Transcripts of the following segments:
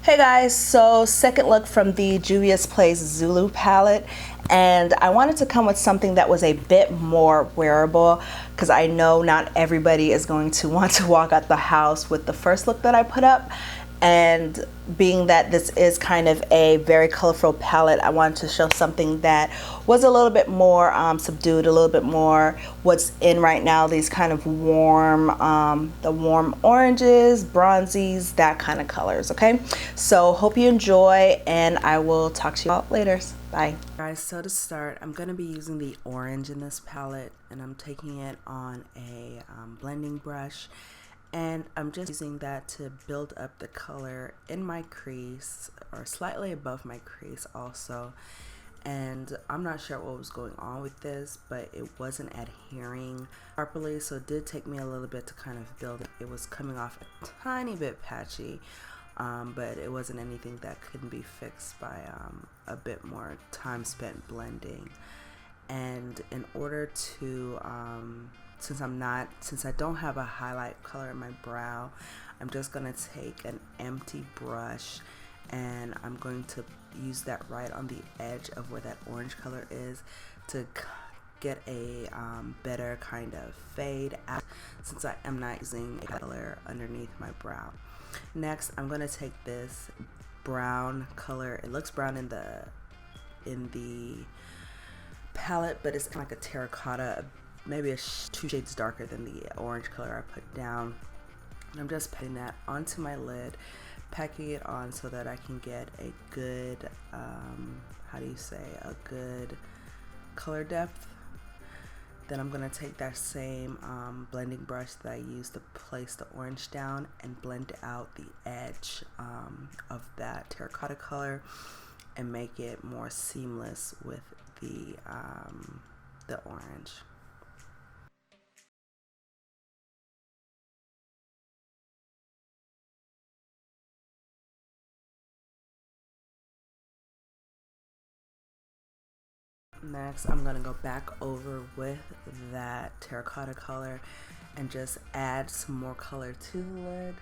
Hey guys, so second look from the Juvia's Place Zulu palette, and I wanted to come with something that was a bit more wearable because I know not everybody is going to want to walk out the house with the first look that I put up. And being that this is kind of a very colorful palette, I wanted to show something that was a little bit more subdued, a little bit more what's in right now, these kind of warm, the warm oranges, bronzies, that kind of colors, okay? So hope you enjoy, and I will talk to you all later. Bye. Guys, so to start, I'm going to be using the orange in this palette, and I'm taking it on a blending brush. And I'm just using that to build up the color in my crease or slightly above my crease also. And I'm not sure what was going on with this, but it wasn't adhering properly, so it did take me a little bit to kind of build it. It was coming off a tiny bit patchy, but it wasn't anything that couldn't be fixed by a bit more time spent blending. And in order to since I don't have a highlight color in my brow, I'm just gonna take an empty brush and I'm going to use that right on the edge of where that orange color is to get a better kind of fade out, since I am not using a color underneath my brow. Next, I'm gonna take this brown color. It looks brown in the palette, but it's kind of like a terracotta, maybe 2 shades darker than the orange color I put down. And I'm just putting that onto my lid, packing it on so that I can get a good, a good color depth. Then I'm going to take that same blending brush that I used to place the orange down and blend out the edge of that terracotta color and make it more seamless with the orange. Next, I'm gonna go back over with that terracotta color and just add some more color to the lid,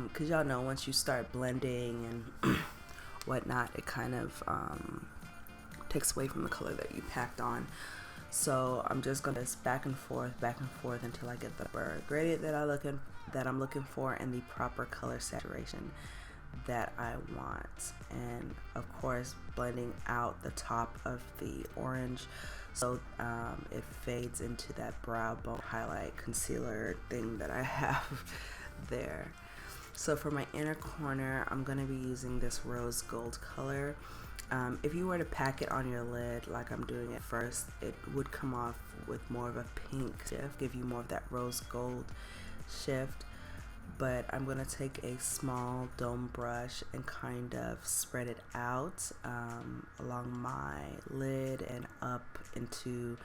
because y'all know once you start blending and whatnot, it kind of takes away from the color that you packed on. So I'm just gonna back and forth until I get the gradient that I'm looking for and the proper color saturation that I want. And of course, blending out the top of the orange so it fades into that brow bone highlight concealer thing that I have there. So for my inner corner, I'm going to be using this rose gold color. If you were to pack it on your lid like I'm doing it first, it would come off with more of a pink shift, give you more of that rose gold shift. But I'm going to take a small dome brush and kind of spread it out along my lid and up into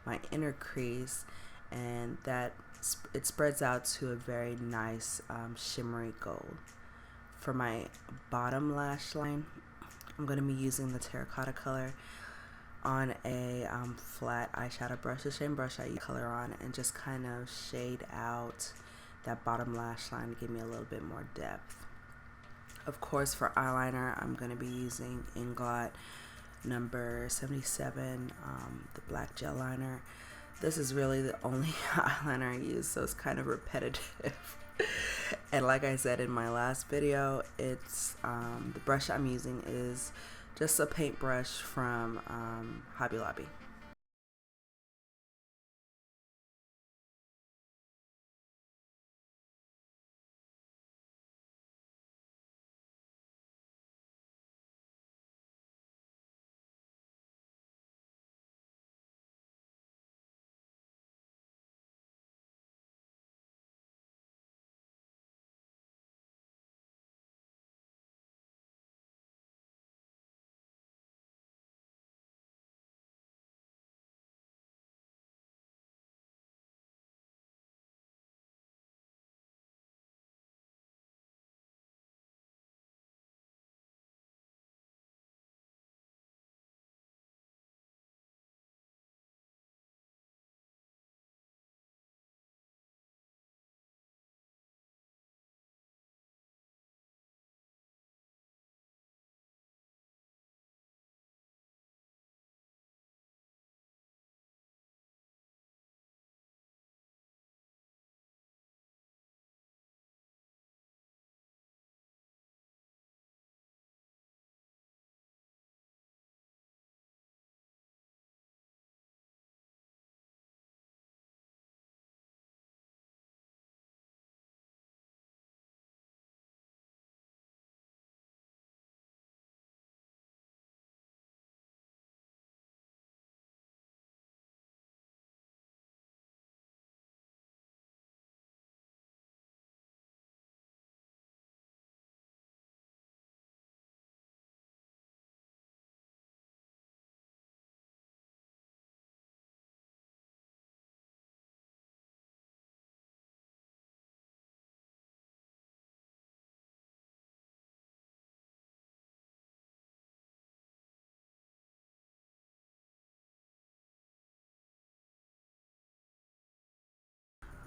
my inner crease, and that it spreads out to a very nice shimmery gold. For my bottom lash line, I'm going to be using the terracotta color on a flat eyeshadow brush, the same brush I use color on, and just kind of shade out that bottom lash line to give me a little bit more depth. Of course, for eyeliner, I'm going to be using Inglot number 77, the black gel liner. This is really the only eyeliner I use, so it's kind of repetitive. And like I said in my last video, it's the brush I'm using is just a paintbrush from Hobby Lobby.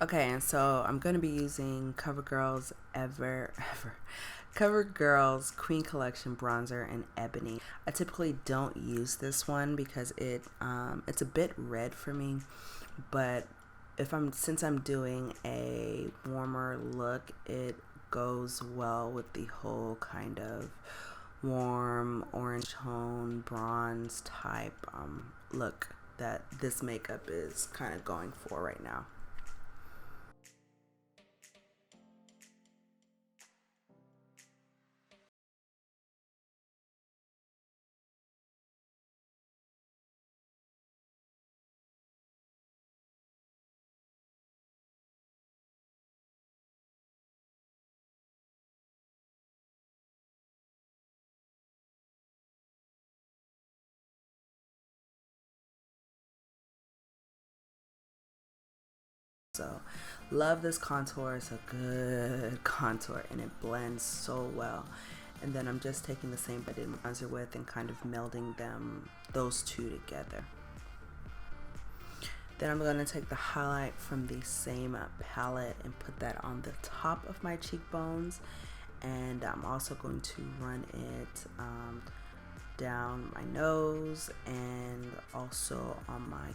Okay, and so I'm going to be using CoverGirl's Queen Collection bronzer in Ebony. I typically don't use this one because it's a bit red for me, but since I'm doing a warmer look, it goes well with the whole kind of warm orange tone bronze type look that this makeup is kind of going for right now. So love this contour. It's a good contour and it blends so well. And then I'm just taking the same bronzer with and kind of melding those two together. Then I'm going to take the highlight from the same palette and put that on the top of my cheekbones. And I'm also going to run it down my nose and also on my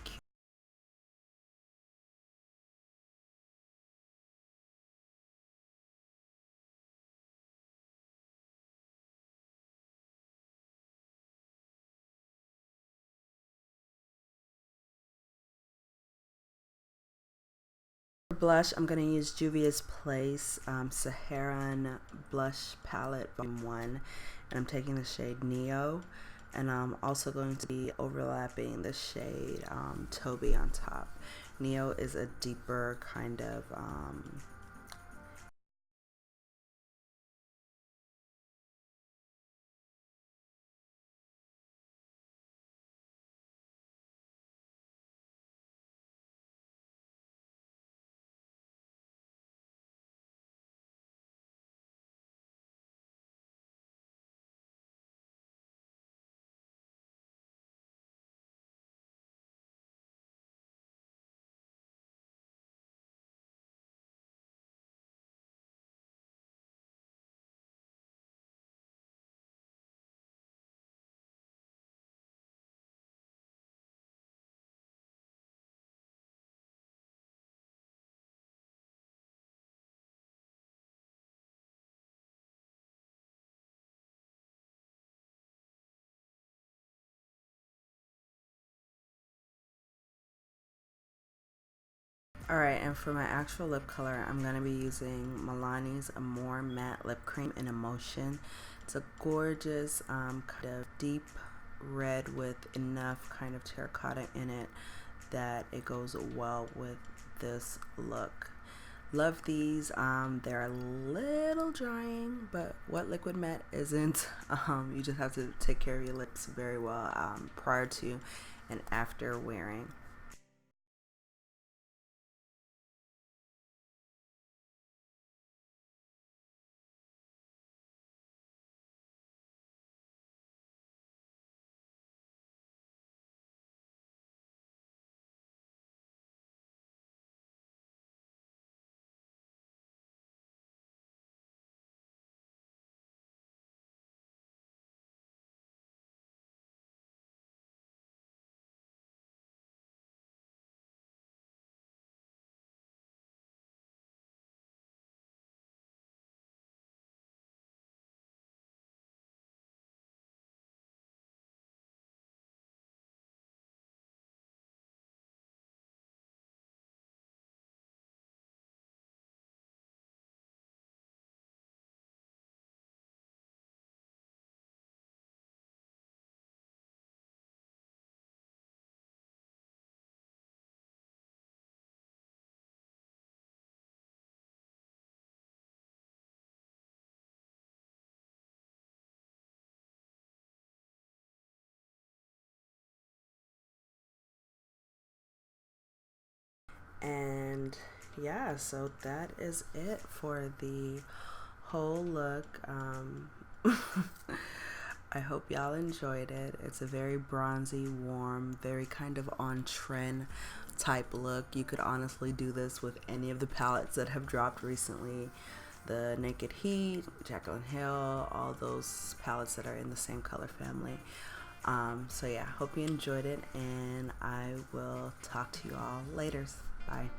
blush. I'm going to use Juvia's Place Sarahan blush palette volume 1, and I'm taking the shade Neo, and I'm also going to be overlapping the shade Toby on top. Neo is a deeper kind of Alright, and for my actual lip color, I'm going to be using Milani's More Matte Lip Cream in Emotion. It's a gorgeous kind of deep red with enough kind of terracotta in it that it goes well with this look. Love these. They're a little drying, but what liquid matte isn't? You just have to take care of your lips very well prior to and after wearing. And yeah, so that is it for the whole look. I hope y'all enjoyed it. It's a very bronzy, warm, very kind of on trend type look. You could honestly do this with any of the palettes that have dropped recently. The Naked Heat, Jekyll and Hill, all those palettes that are in the same color family. So yeah, hope you enjoyed it, and I will talk to you all later. Bye.